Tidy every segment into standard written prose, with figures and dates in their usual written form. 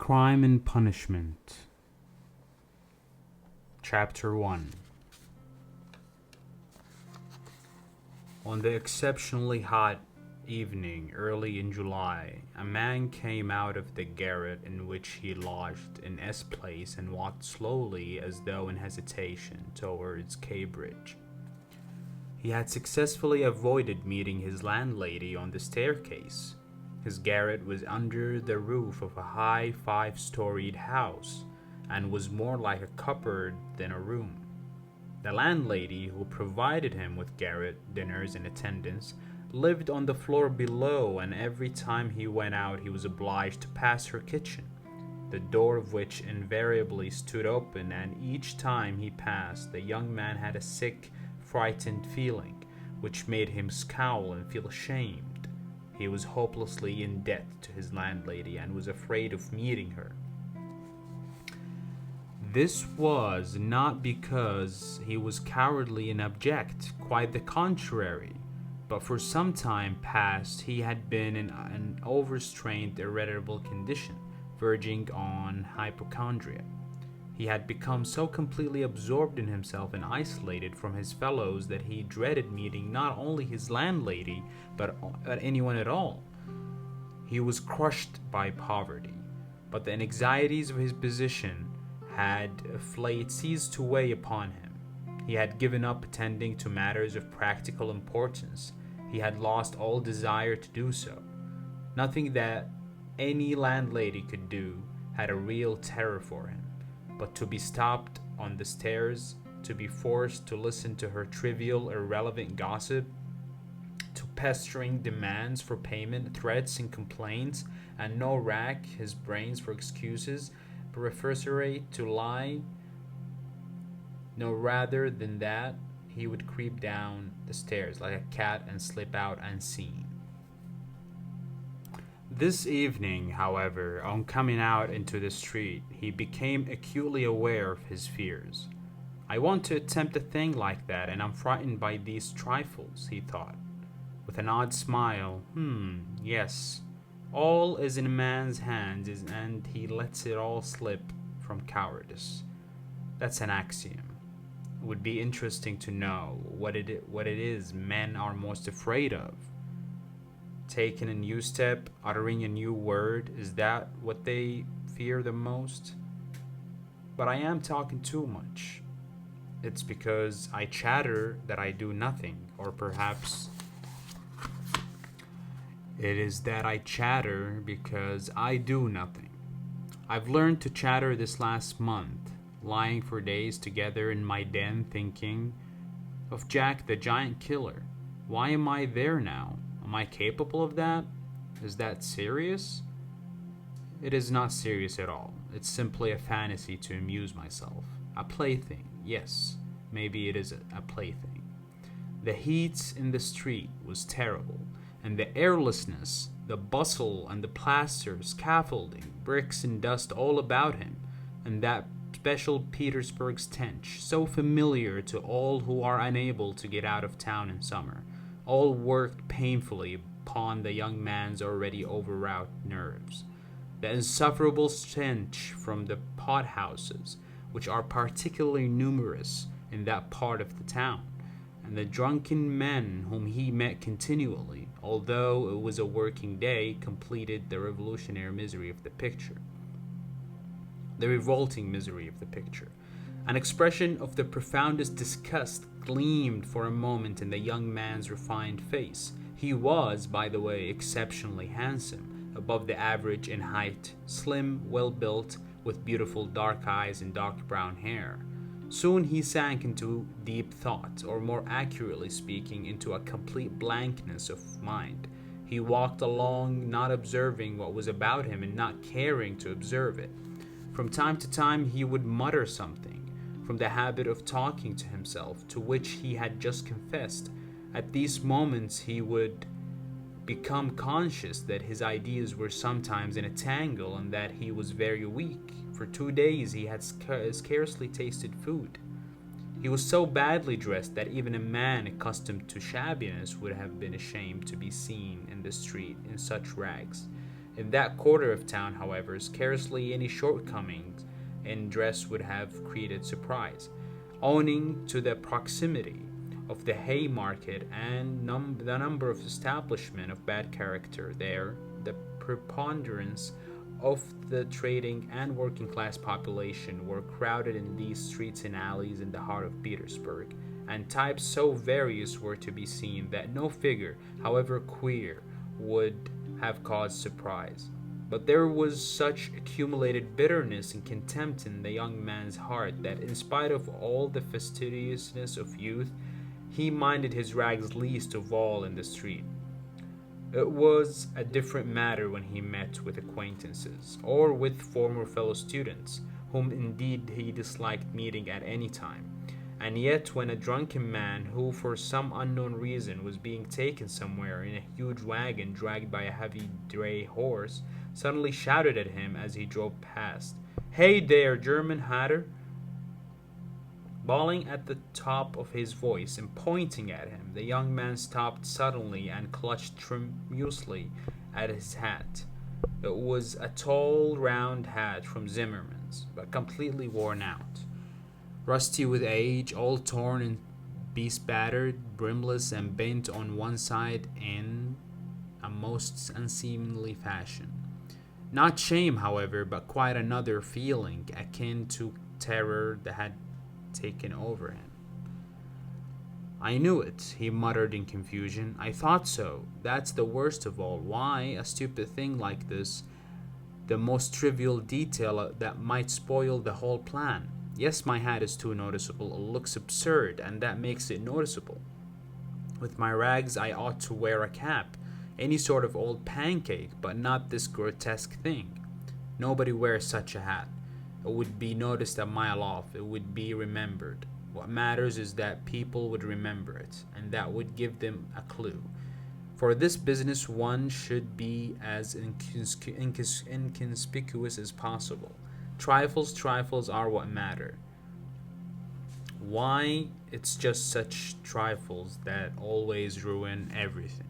Crime and Punishment. Chapter 1. On the exceptionally hot evening early in July, a man came out of the garret in which he lodged in S Place and walked slowly, as though in hesitation, towards Cambridge. He had successfully avoided meeting his landlady on the staircase. His garret was under the roof of a high 5-storied house, and was more like a cupboard than a room. The landlady, who provided him with garret, dinners, and attendance, lived on the floor below, and every time he went out he was obliged to pass her kitchen, the door of which invariably stood open, and each time he passed the young man had a sick, frightened feeling, which made him scowl and feel ashamed. He was hopelessly in debt to his landlady, and was afraid of meeting her. This was not because he was cowardly and abject, quite the contrary, but for some time past he had been in an overstrained, irritable condition, verging on hypochondria. He had become so completely absorbed in himself and isolated from his fellows that he dreaded meeting not only his landlady, but anyone at all. He was crushed by poverty, but the anxieties of his position had of late ceased to weigh upon him. He had given up attending to matters of practical importance. He had lost all desire to do so. Nothing that any landlady could do had a real terror for him, but to be stopped on the stairs, to be forced to listen to her trivial, irrelevant gossip, to pestering demands for payment, threats and complaints, and no rack his brains for excuses, but refusatory to lie. No, rather than that, he would creep down the stairs like a cat and slip out unseen. This evening, however, on coming out into the street, he became acutely aware of his fears. I want to attempt a thing like that, and I'm frightened by these trifles, he thought, with an odd smile. Yes, all is in a man's hands, and he lets it all slip from cowardice. That's an axiom. It would be interesting to know what it is men are most afraid of. Taking a new step, uttering a new word, is that what they fear the most? But I am talking too much. It's because I chatter that I do nothing, or perhaps it is that I chatter because I do nothing. I've learned to chatter this last month, lying for days together in my den thinking of Jack the Giant Killer. Why am I there now? Am I capable of that? Is that serious? It is not serious at all. It's simply a fantasy to amuse myself. A plaything. Yes, maybe it is a plaything. The heat in the street was terrible, and the airlessness, the bustle and the plaster, scaffolding, bricks and dust all about him, and that special Petersburg stench, so familiar to all who are unable to get out of town in summer, all worked painfully upon the young man's already overwrought nerves. The insufferable stench from the pot-houses, which are particularly numerous in that part of the town, and the drunken men whom he met continually, although it was a working day, completed the revolutionary misery of the picture. The revolting misery of the picture. An expression of the profoundest disgust gleamed for a moment in the young man's refined face. He was, by the way, exceptionally handsome, above the average in height, slim, well-built, with beautiful dark eyes and dark brown hair. Soon he sank into deep thought, or more accurately speaking, into a complete blankness of mind. He walked along, not observing what was about him and not caring to observe it. From time to time he would mutter something, from the habit of talking to himself, to which he had just confessed. At these moments he would become conscious that his ideas were sometimes in a tangle, and that he was very weak. For 2 days he had scarcely tasted food. He was so badly dressed that even a man accustomed to shabbiness would have been ashamed to be seen in the street in such rags. In that quarter of town, however, scarcely any shortcomings in dress would have created surprise, owing to the proximity of the Haymarket and the number of establishments of bad character there. The preponderance of the trading and working class population were crowded in these streets and alleys in the heart of Petersburg, and types so various were to be seen that no figure, however queer, would have caused surprise. But there was such accumulated bitterness and contempt in the young man's heart that, in spite of all the fastidiousness of youth, he minded his rags least of all in the street. It was a different matter when he met with acquaintances, or with former fellow students, whom indeed he disliked meeting at any time. And yet, when a drunken man, who for some unknown reason was being taken somewhere in a huge wagon dragged by a heavy dray horse, suddenly shouted at him as he drove past, "Hey there, German hatter!" Bawling at the top of his voice and pointing at him, the young man stopped suddenly and clutched tremulously at his hat. It was a tall, round hat from Zimmermann's, but completely worn out, rusty with age, all torn and bespattered, brimless, and bent on one side in a most unseemly fashion. Not shame, however, but quite another feeling, akin to terror, that had taken over him. "I knew it," he muttered in confusion. "I thought so. That's the worst of all. Why, a stupid thing like this, the most trivial detail that might spoil the whole plan. Yes, my hat is too noticeable. It looks absurd, and that makes it noticeable. With my rags, I ought to wear a cap, any sort of old pancake, but not this grotesque thing. Nobody wears such a hat. It would be noticed a mile off. It would be remembered. What matters is that people would remember it, and that would give them a clue. For this business one should be as inconspicuous as possible. Trifles are what matter. Why, it's just such trifles that always ruin everything."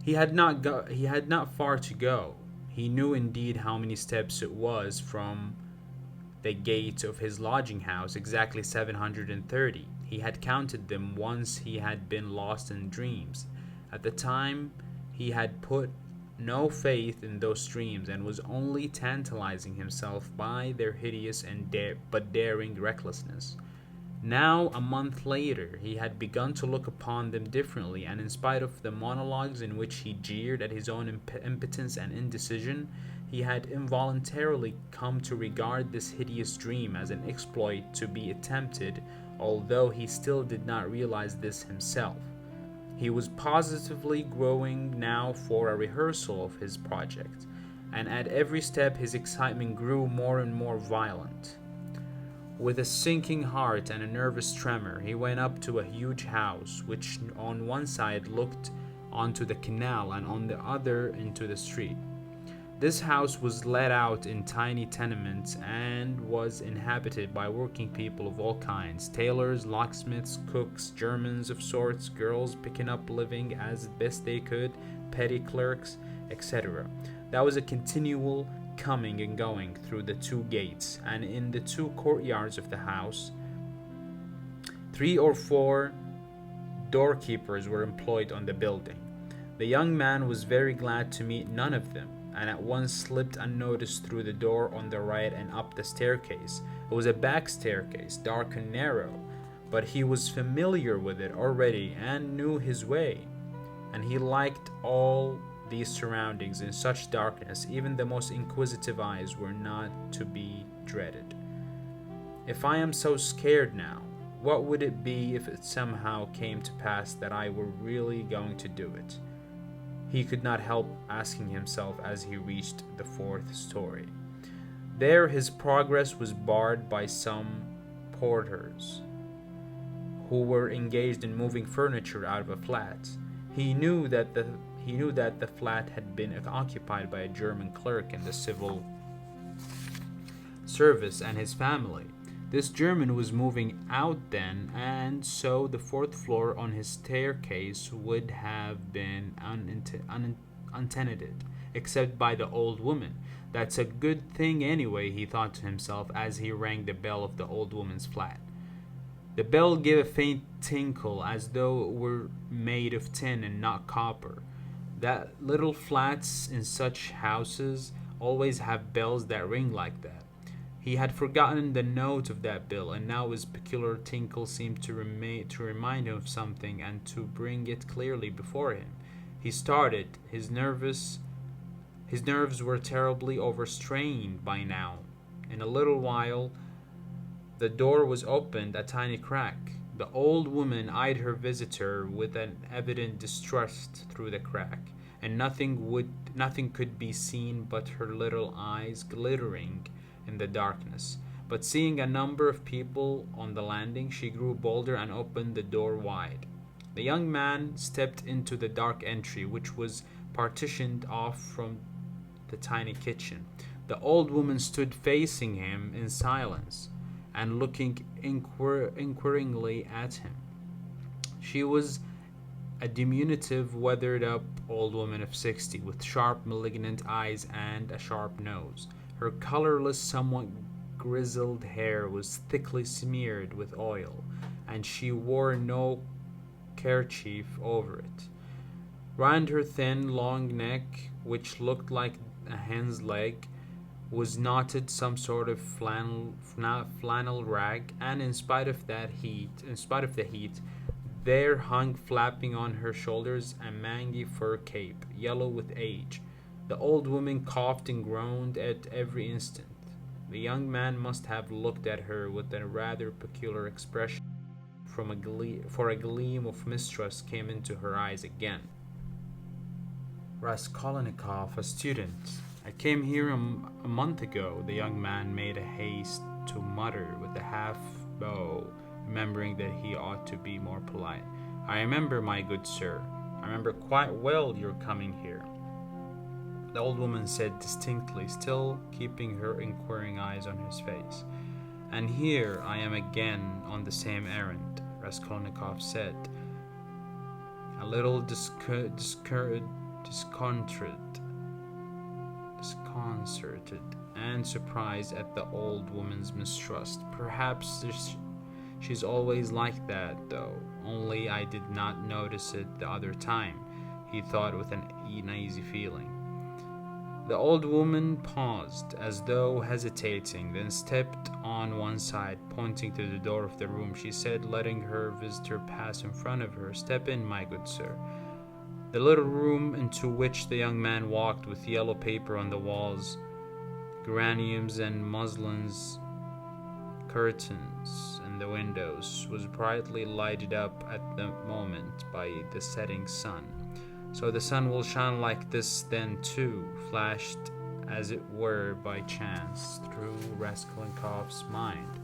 He had not far to go. He knew indeed how many steps it was from the gate of his lodging house, exactly 730. He had counted them once he had been lost in dreams. At the time he had put no faith in those dreams, and was only tantalizing himself by their hideous and but daring recklessness. Now, a month later, he had begun to look upon them differently, and in spite of the monologues in which he jeered at his own impotence and indecision, he had involuntarily come to regard this hideous dream as an exploit to be attempted, although he still did not realize this himself. He was positively growing now for a rehearsal of his project, and at every step his excitement grew more and more violent. With a sinking heart and a nervous tremor, he went up to a huge house, which on one side looked onto the canal and on the other into the street. This house was let out in tiny tenements and was inhabited by working people of all kinds: tailors, locksmiths, cooks, Germans of sorts, girls picking up living as best they could, petty clerks, etc. There was a continual coming and going through the two gates, and in the two courtyards of the house 3 or 4 doorkeepers were employed on the building. The young man was very glad to meet none of them, and at once slipped unnoticed through the door on the right and up the staircase. It was a back staircase, dark and narrow, but he was familiar with it already and knew his way, and he liked all these surroundings in such darkness. Even the most inquisitive eyes were not to be dreaded. "If I am so scared now, what would it be if it somehow came to pass that I were really going to do it?" He could not help asking himself as he reached the 4th story. There his progress was barred by some porters who were engaged in moving furniture out of a flat. He knew that the flat had been occupied by a German clerk in the civil service and his family. This German was moving out then, and so the 4th floor on his staircase would have been untenanted, except by the old woman. That's a good thing anyway, he thought to himself as he rang the bell of the old woman's flat. The bell gave a faint tinkle as though it were made of tin and not copper. That little flats in such houses always have bells that ring like that. He had forgotten the note of that bell, and now his peculiar tinkle seemed to remind him of something and to bring it clearly before him. He started. His nerves were terribly overstrained by now. In a little while, the door was opened a tiny crack. The old woman eyed her visitor with an evident distrust through the crack, and nothing could be seen but her little eyes glittering in the darkness. But seeing a number of people on the landing, she grew bolder and opened the door wide. The young man stepped into the dark entry, which was partitioned off from the tiny kitchen. The old woman stood facing him in silence and looking inquiringly at him. She was a diminutive, weathered-up old woman of 60, with sharp, malignant eyes and a sharp nose. Her colorless, somewhat grizzled hair was thickly smeared with oil, and she wore no kerchief over it. Round her thin, long neck, which looked like a hen's leg, was knotted some sort of flannel rag, and in spite of the heat, there hung flapping on her shoulders a mangy fur cape, yellow with age. The old woman coughed and groaned at every instant. The young man must have looked at her with a rather peculiar expression, for a gleam of mistrust came into her eyes again. Raskolnikov, a student. I came here a month ago, the young man made a haste to mutter with a half-bow, remembering that he ought to be more polite. I remember, my good sir. I remember quite well your coming here, the old woman said distinctly, still keeping her inquiring eyes on his face. And here I am again on the same errand, Raskolnikov said, a little disconcerted and surprised at the old woman's mistrust. Perhaps she's always like that, though, only I did not notice it the other time, he thought with an uneasy feeling. The old woman paused, as though hesitating, then stepped on one side, pointing to the door of the room. She said, letting her visitor pass in front of her, "Step in, my good sir." The little room into which the young man walked, with yellow paper on the walls, geraniums and muslins, curtains in the windows, was brightly lighted up at the moment by the setting sun. So the sun will shine like this then too, flashed as it were by chance through Raskolnikov's mind,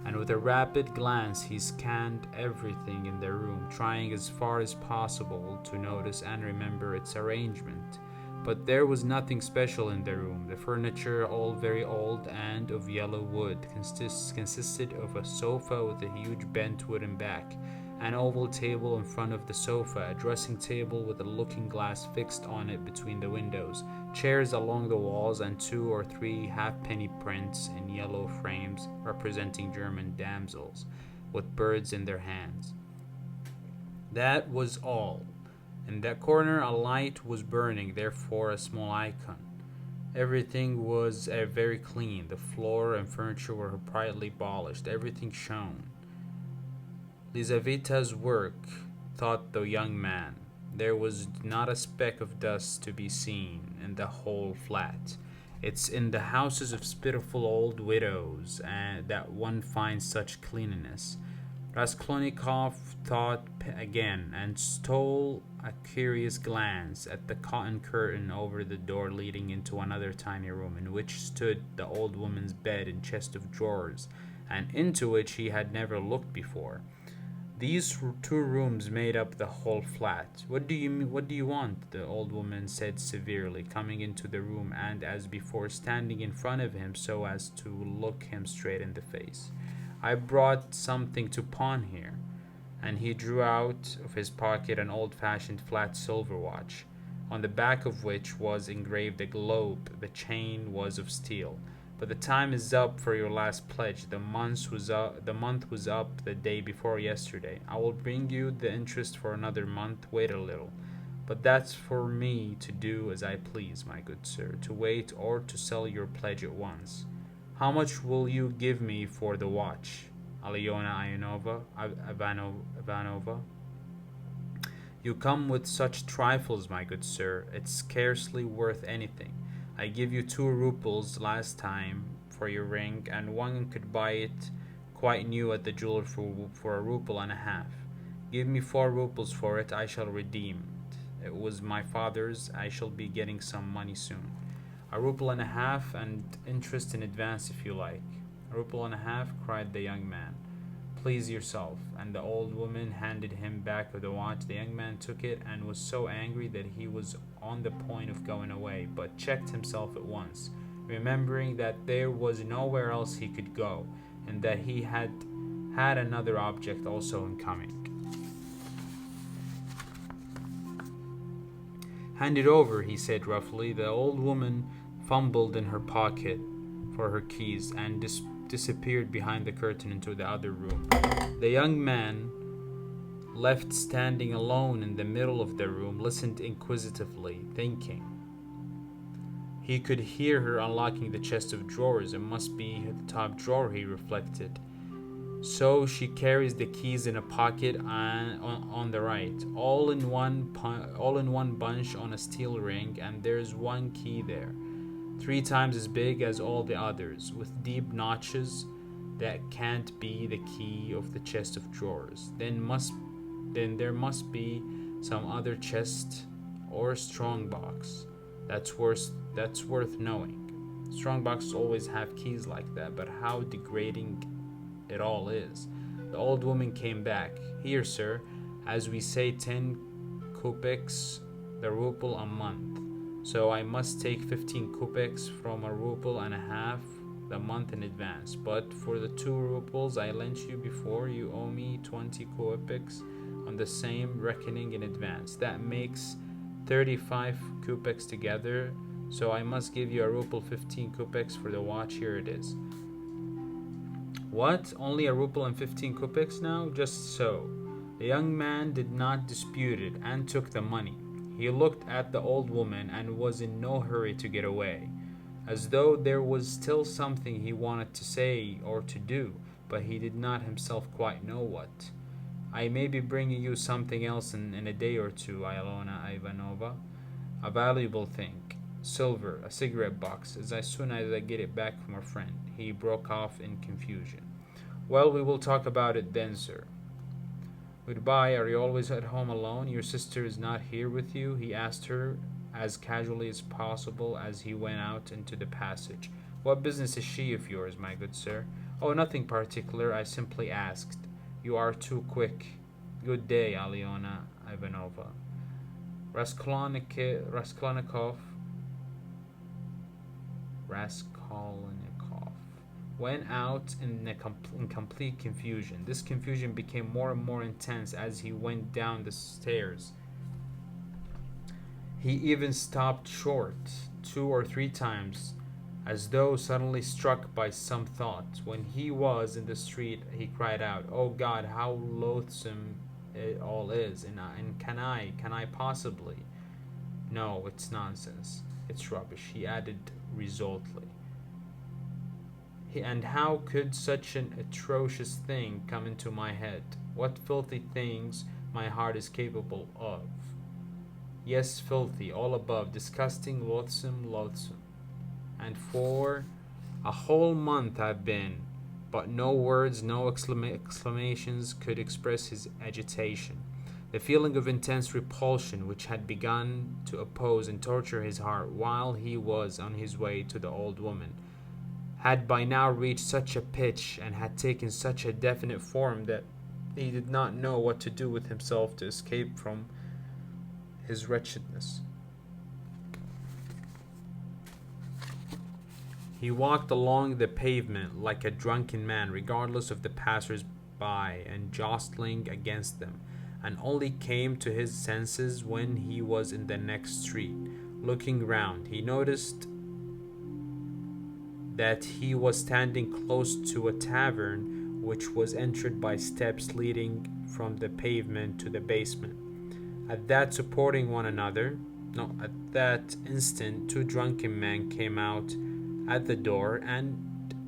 and with a rapid glance he scanned everything in the room, trying as far as possible to notice and remember its arrangement. But there was nothing special in the room. The furniture, all very old and of yellow wood, consisted of a sofa with a huge bent wooden back, an oval table in front of the sofa, a dressing table with a looking glass fixed on it between the windows, chairs along the walls, and 2 or 3 halfpenny prints in yellow frames representing German damsels with birds in their hands. That was all. In that corner a light was burning, therefore a small icon. Everything was very clean. The floor and furniture were brightly polished. Everything shone. Lizaveta's work, thought the young man. There was not a speck of dust to be seen in the whole flat. It's in the houses of pitiful old widows that one finds such cleanliness. Raskolnikov thought again, and stole a curious glance at the cotton curtain over the door leading into another tiny room, in which stood the old woman's bed and chest of drawers, and into which he had never looked before. These 2 rooms made up the whole flat. What do you want?" the old woman said severely, coming into the room and, as before, standing in front of him so as to look him straight in the face. "I brought something to pawn here," and he drew out of his pocket an old-fashioned flat silver watch. on the back of which was engraved a globe. The chain was of steel. But the time is up for your last pledge. The month was up the day before yesterday. I will bring you the interest for another month. Wait a little. But that's for me to do as I please, my good sir, to wait or to sell your pledge at once. How much will you give me for the watch, Alyona Ivanova? You come with such trifles, my good sir. It's scarcely worth anything. I gave you 2 roubles last time for your ring, and one could buy it quite new at the jeweler for a rouble and a half. Give me 4 roubles for it. I shall redeem it. It was my father's. I shall be getting some money soon. A rouble and a half, and interest in advance if you like. A rouble and a half, cried the young man. Please yourself. And the old woman handed him back the watch. The young man took it and was so angry that he was on the point of going away, but checked himself at once, remembering that there was nowhere else he could go, and that he had another object also in coming. Hand it over, he said roughly. The old woman fumbled in her pocket for her keys and disappeared behind the curtain into the other room. The young man, left standing alone in the middle of the room, listened inquisitively, thinking. He could hear her unlocking the chest of drawers. It must be the top drawer, he reflected. So she carries the keys in a pocket on the right, all in one bunch on a steel ring, and there's one key there, 3 times as big as all the others, with deep notches. That can't be the key of the chest of drawers. Then there must be some other chest or strong box. That's worth knowing. Strong boxes always have keys like that, but how degrading it all is. The old woman came back. Here, sir, as we say 10 kopecks the rouble a month. So I must take 15 kopecks from a rouble and a half the month in advance. But for the 2 roubles I lent you before, you owe me 20 kopecks on the same reckoning in advance. That makes 35 kopecks together. So I must give you a rouble 15 kopecks for the watch. Here it is. What? Only a rouble and 15 kopecks now? Just so. The young man did not dispute it and took the money. He looked at the old woman and was in no hurry to get away, as though there was still something he wanted to say or to do, but he did not himself quite know what. I may be bringing you something else in a day or two, Alyona Ivanova. A valuable thing. Silver, a cigarette box, as soon as I get it back from a friend. He broke off in confusion. Well, we will talk about it then, sir. Goodbye. Are you always at home alone? Your sister is not here with you? He asked her as casually as possible as he went out into the passage. What business is she of yours, my good sir? Oh, nothing particular. I simply asked. You are too quick. Good day, Alyona Ivanova. Raskolnikov went out in complete confusion. This confusion became more and more intense as he went down the stairs. He even stopped short 2 or 3 times, as though suddenly struck by some thought. When he was in the street, he cried out, "Oh God, how loathsome it all is! And can I possibly? No, it's nonsense. It's rubbish," he added resolutely. And how could such an atrocious thing come into my head? What filthy things my heart is capable of. Yes, filthy, all above, disgusting, loathsome. And for a whole month I've been, but no words, no exclamations could express his agitation. The feeling of intense repulsion which had begun to oppose and torture his heart while he was on his way to the old woman had by now reached such a pitch and had taken such a definite form that he did not know what to do with himself to escape from his wretchedness. He walked along the pavement like a drunken man, regardless of the passers-by and jostling against them. and only came to his senses when he was in the next street. Looking round, he noticed that he was standing close to a tavern which was entered by steps leading from the pavement to the basement. At that instant, two drunken men came out at the door, and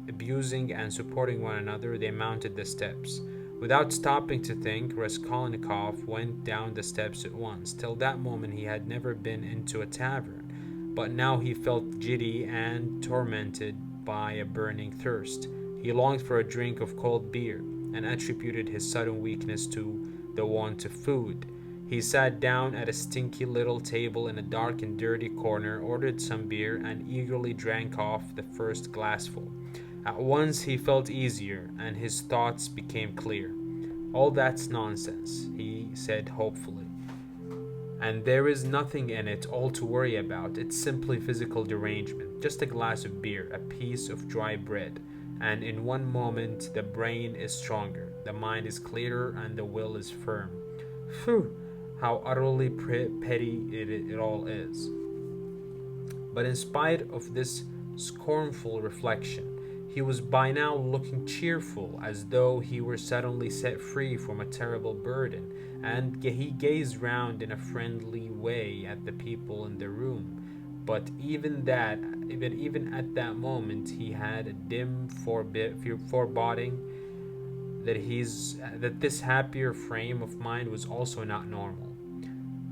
abusing and supporting one another, they mounted the steps. Without stopping to think, Raskolnikov went down the steps at once. Till that moment he had never been into a tavern, but now he felt giddy and tormented by a burning thirst. He longed for a drink of cold beer, and attributed his sudden weakness to the want of food. He sat down at a stinky little table in a dark and dirty corner, ordered some beer, and eagerly drank off the first glassful. At once he felt easier, and his thoughts became clear. "All that's nonsense," he said hopefully, "and there is nothing in it all to worry about. It's simply physical derangement. Just a glass of beer, a piece of dry bread, and in one moment the brain is stronger, the mind is clearer, and the will is firm. Phew! How utterly petty it all is." But in spite of this scornful reflection, he was by now looking cheerful, as though he were suddenly set free from a terrible burden, and he gazed round in a friendly way at the people in the room. But even at that moment, he had a dim foreboding that this happier frame of mind was also not normal.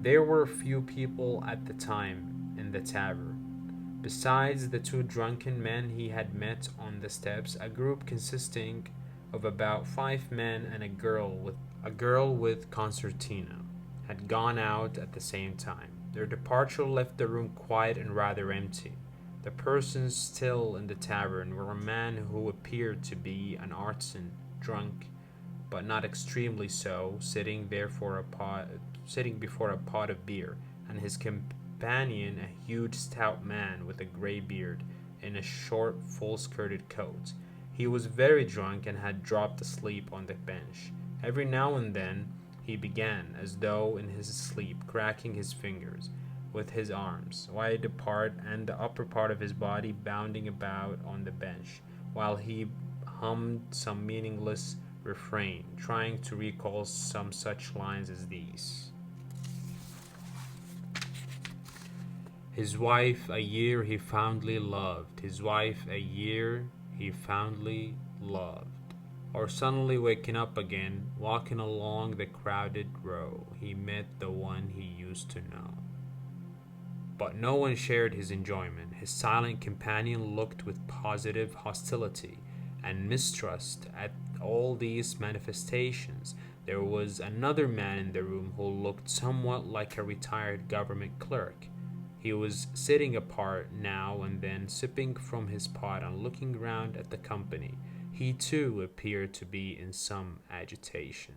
There were few people at the time in the tavern. Besides the two drunken men he had met on the steps, a group consisting of about 5 men and a girl with concertina had gone out at the same time. Their departure left the room quiet and rather empty. The persons still in the tavern were a man who appeared to be an artisan, drunk, but not extremely so, sitting before a pot of beer, and his companion, a huge stout man with a grey beard, in a short full-skirted coat. He was very drunk and had dropped asleep on the bench. Every now and then he began, as though in his sleep, cracking his fingers with his arms, wide apart, and the upper part of his body bounding about on the bench, while he hummed some meaningless refrain, trying to recall some such lines as these: "His wife a year he fondly loved, his wife a year he fondly loved." Or suddenly waking up again, walking along the crowded row, he met the one he used to know. But no one shared his enjoyment. His silent companion looked with positive hostility and mistrust at all these manifestations. There was another man in the room who looked somewhat like a retired government clerk. He was sitting apart now and then, sipping from his pot and looking round at the company. He too appeared to be in some agitation.